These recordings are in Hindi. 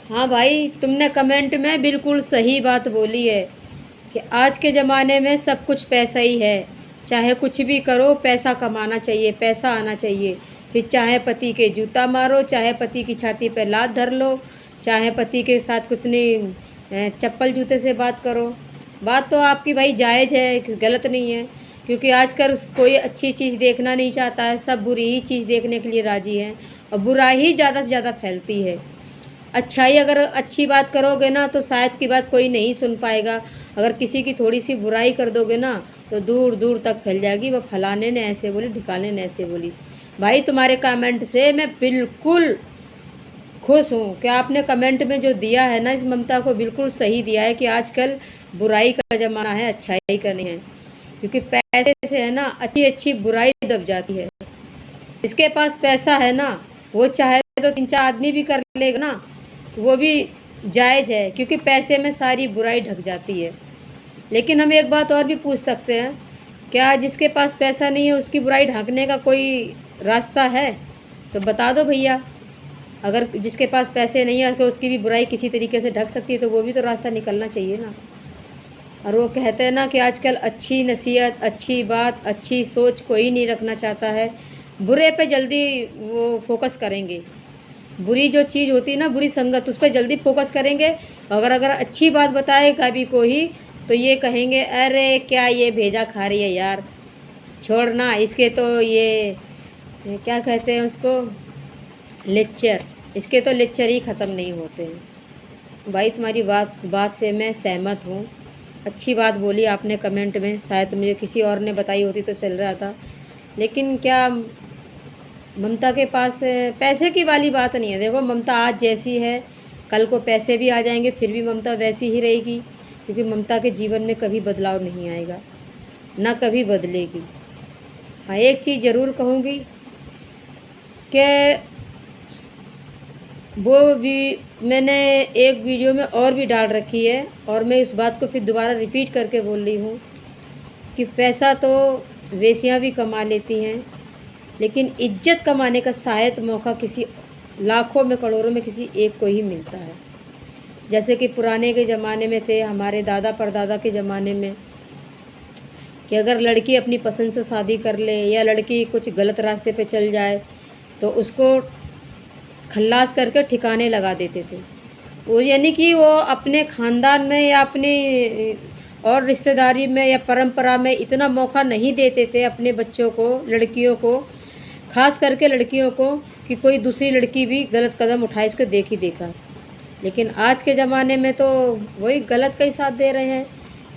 हाँ भाई, तुमने कमेंट में बिल्कुल सही बात बोली है कि आज के ज़माने में सब कुछ पैसा ही है। चाहे कुछ भी करो, पैसा कमाना चाहिए, पैसा आना चाहिए। फिर चाहे पति के जूता मारो, चाहे पति की छाती पे लात धर लो, चाहे पति के साथ कितनी चप्पल जूते से बात करो। बात तो आपकी भाई जायज़ है, गलत नहीं है। क्योंकि आजकल कोई अच्छी चीज़ देखना नहीं चाहता है, सब बुरी ही चीज़ देखने के लिए राज़ी हैं और बुराई ही ज़्यादा से ज़्यादा फैलती है। अच्छाई अगर अच्छी बात करोगे ना तो शायद की बात कोई नहीं सुन पाएगा। अगर किसी की थोड़ी सी बुराई कर दोगे ना तो दूर दूर तक फैल जाएगी। वो फलाने ने ऐसे बोली, ढिकाने ने ऐसे बोली। भाई तुम्हारे कमेंट से मैं बिल्कुल खुश हूँ कि आपने कमेंट में जो दिया है ना, इस ममता को बिल्कुल सही दिया है कि आजकल बुराई का ज़माना है, अच्छाई का नहीं है। क्योंकि पैसे से है ना अच्छी अच्छी बुराई दब जाती है। जिसके पास पैसा है ना वो चाहे तो 3-4 आदमी भी कर लेगा ना, वो भी जायज़ है। क्योंकि पैसे में सारी बुराई ढक जाती है। लेकिन हम एक बात और भी पूछ सकते हैं, क्या जिसके पास पैसा नहीं है उसकी बुराई ढकने का कोई रास्ता है? तो बता दो भैया। अगर जिसके पास पैसे नहीं है कि उसकी भी बुराई किसी तरीके से ढक सकती है तो वो भी तो रास्ता निकलना चाहिए ना। और वो कहते हैं ना कि आजकल अच्छी नसीहत, अच्छी बात, अच्छी सोच कोई नहीं रखना चाहता है। बुरे पे जल्दी वो फोकस करेंगे। बुरी जो चीज़ होती है ना, बुरी संगत, उस पर जल्दी फोकस करेंगे। अगर अगर अच्छी बात बताएगा भी कोई तो ये कहेंगे अरे क्या ये भेजा खा रही है यार, छोड़ना इसके तो ये क्या कहते हैं उसको, लेक्चर। इसके तो लेक्चर ही ख़त्म नहीं होते हैं। भाई तुम्हारी बात से मैं सहमत हूँ। अच्छी बात बोली आपने कमेंट में। शायद मुझे किसी और ने बताई होती तो चल रहा था। लेकिन क्या ममता के पास पैसे की वाली बात नहीं है। देखो ममता आज जैसी है कल को पैसे भी आ जाएंगे फिर भी ममता वैसी ही रहेगी। क्योंकि ममता के जीवन में कभी बदलाव नहीं आएगा, ना कभी बदलेगी। हाँ, एक चीज़ ज़रूर कहूँगी कि वो भी मैंने एक वीडियो में और भी डाल रखी है और मैं इस बात को फिर दोबारा रिपीट करके बोल रही हूँ कि पैसा तो वेश्याँ भी कमा लेती हैं, लेकिन इज्जत कमाने का शायद मौका किसी लाखों में करोड़ों में किसी एक को ही मिलता है। जैसे कि पुराने के ज़माने में थे, हमारे दादा परदादा के ज़माने में, कि अगर लड़की अपनी पसंद से शादी कर ले या लड़की कुछ गलत रास्ते पे चल जाए तो उसको खल्लास करके ठिकाने लगा देते थे। वो यानी कि वो अपने ख़ानदान में या अपनी और रिश्तेदारी में या परंपरा में इतना मौका नहीं देते थे अपने बच्चों को, लड़कियों को, ख़ास करके लड़कियों को, कि कोई दूसरी लड़की भी गलत कदम उठाए इसको देख ही देखा। लेकिन आज के ज़माने में तो वही गलत का ही साथ दे रहे हैं।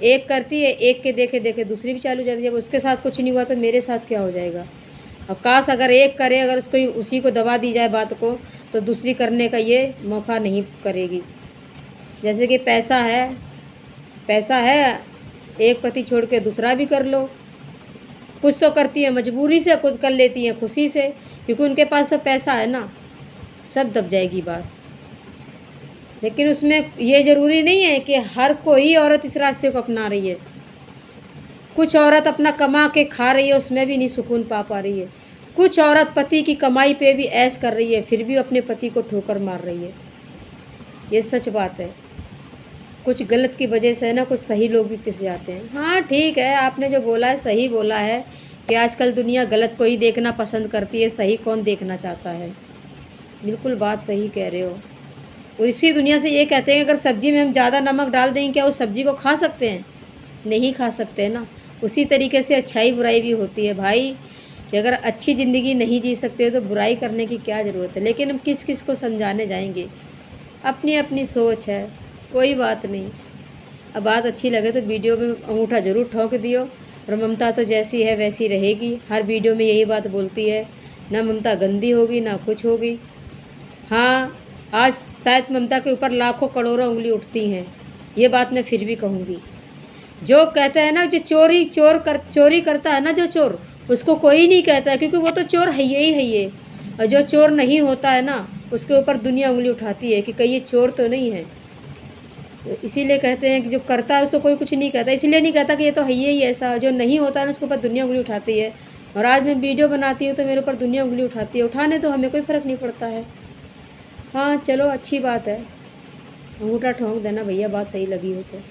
एक करती है, एक के देखे देखे दूसरी भी चालू हो जाती है। जब उसके साथ कुछ नहीं हुआ तो मेरे साथ क्या हो जाएगा। और काश अगर एक करे, अगर उसको उसी को दबा दी जाए बात को, तो दूसरी करने का ये मौका नहीं करेगी। जैसे कि पैसा है, एक पति छोड़ के दूसरा भी कर लो। कुछ तो करती है मजबूरी से, कुछ कर लेती हैं खुशी से, क्योंकि उनके पास तो पैसा है ना। सब दब जाएगी बात। लेकिन उसमें ये ज़रूरी नहीं है कि हर कोई औरत इस रास्ते को अपना रही है। कुछ औरत अपना कमा के खा रही है, उसमें भी नहीं सुकून पा रही है। कुछ औरत पति की कमाई पे भी ऐश कर रही है, फिर भी अपने पति को ठोकर मार रही है। ये सच बात है। कुछ गलत की वजह से ना कुछ सही लोग भी पिस जाते हैं। हाँ ठीक है, आपने जो बोला है सही बोला है कि आजकल दुनिया गलत को ही देखना पसंद करती है, सही कौन देखना चाहता है। बिल्कुल बात सही कह रहे हो। और इसी दुनिया से ये कहते हैं अगर सब्ज़ी में हम ज़्यादा नमक डाल देंगे क्या उस सब्ज़ी को खा सकते हैं? नहीं खा सकते ना। उसी तरीके से अच्छाई बुराई भी होती है भाई, कि अगर अच्छी ज़िंदगी नहीं जी सकते तो बुराई करने की क्या ज़रूरत है। लेकिन हम किस किस को समझाने जाएंगे। अपनी अपनी सोच है, कोई बात नहीं। अब बात अच्छी लगे तो वीडियो में अंगूठा ज़रूर ठोक दियो। और ममता तो जैसी है वैसी रहेगी, हर वीडियो में यही बात बोलती है। ना ममता गंदी होगी ना कुछ होगी। हाँ, आज शायद ममता के ऊपर लाखों करोड़ों उंगली उठती हैं, ये बात मैं फिर भी कहूँगी। जो कहते हैं ना जो चोरी करता है ना, जो चोर, उसको कोई नहीं कहता है, क्योंकि वो तो चोर है ही है ये। और जो चोर नहीं होता है ना उसके ऊपर दुनिया उंगली उठाती है कि कहीं ये चोर तो नहीं है। तो इसीलिए कहते हैं कि जो करता है उसको कोई कुछ नहीं कहता। इसलिए नहीं कहता कि ये तो है ही ऐसा। जो नहीं होता है ना उसके ऊपर दुनिया उंगली उठाती है। और आज मैं वीडियो बनाती हूँ तो मेरे ऊपर दुनिया उंगली उठाती है। उठाने तो हमें कोई फ़र्क नहीं पड़ता है। हाँ चलो, अच्छी बात है। अंगूठा ठोंक देना भैया, बात सही लगी हो तो।